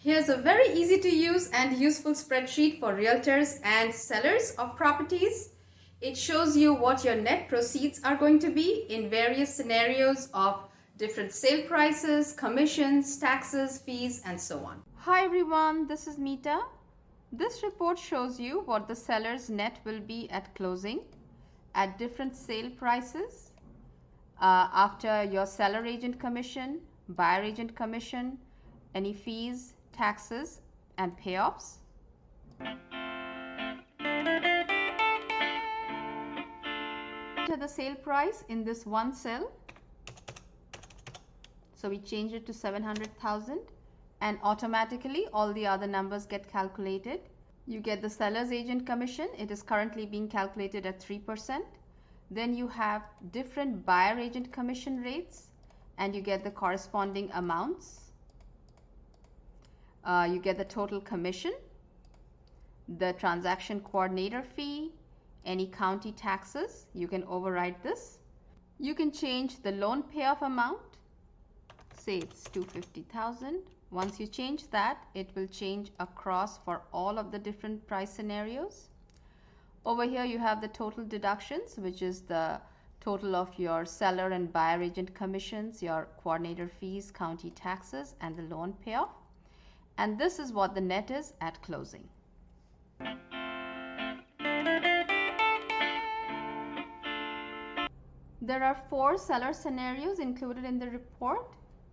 Here's a very easy to use and useful spreadsheet for realtors and sellers of properties. It shows you what your net proceeds are going to be in various scenarios of different sale prices, commissions, taxes, fees, and so on. Hi everyone, this is Meeta. This report shows you what the seller's net will be at closing at different sale prices after your seller agent commission, buyer agent commission, any fees, taxes, and payoffs. Enter the sale price in this one cell. So we change it to 700,000 and automatically all the other numbers get calculated. You get the seller's agent commission. It is currently being calculated at 3%. Then you have different buyer agent commission rates and you get the corresponding amounts. You get the total commission, the transaction coordinator fee, any county taxes. You can override this. You can change the loan payoff amount. Say it's 250,000. Once you change that, it will change across for all of the different price scenarios. Over here you have the total deductions, which is the total of your seller and buyer agent commissions, your coordinator fees, county taxes, and the loan payoff. And this is what the net is at closing. There are 4 seller scenarios included in the report,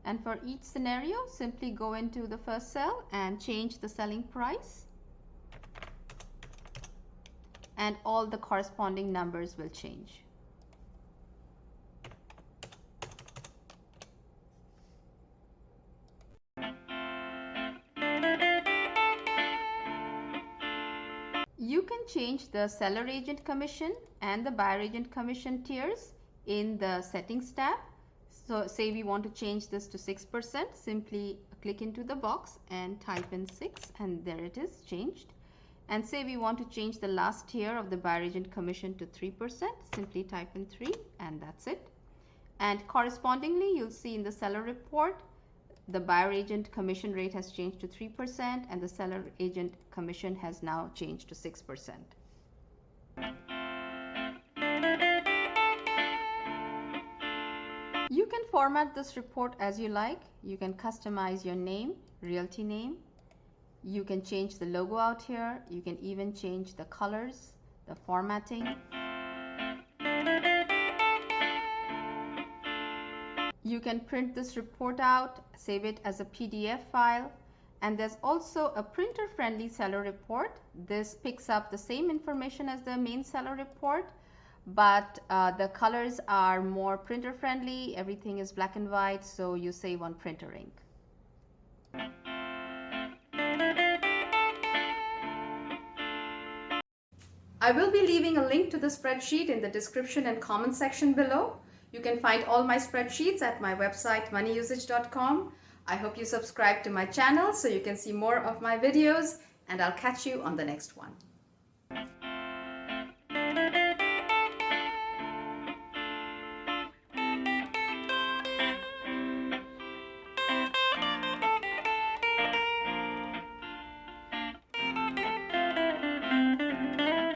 and for each scenario simply go into the first cell and change the selling price, and all the corresponding numbers will change. You can change the seller agent commission and the buyer agent commission tiers in the settings tab. So say we want to change this to 6%, simply click into the box and type in 6 and there it is changed. And say we want to change the last tier of the buyer agent commission to 3%, simply type in 3 and that's it. And correspondingly you'll see in the seller report the buyer agent commission rate has changed to 3% and the seller agent commission has now changed to 6%. You can format this report as you like. You can customize your name, realty name. You can change the logo out here. You can even change the colors, the formatting. You can print this report out, save it as a PDF file, and there's also a printer-friendly seller report. This picks up the same information as the main seller report, but the colors are more printer-friendly. Everything is black and white, so you save on printer ink. I will be leaving a link to the spreadsheet in the description and comment section below. You can find all my spreadsheets at my website moneyusage.com. I hope you subscribe to my channel so you can see more of my videos, and I'll catch you on the next one.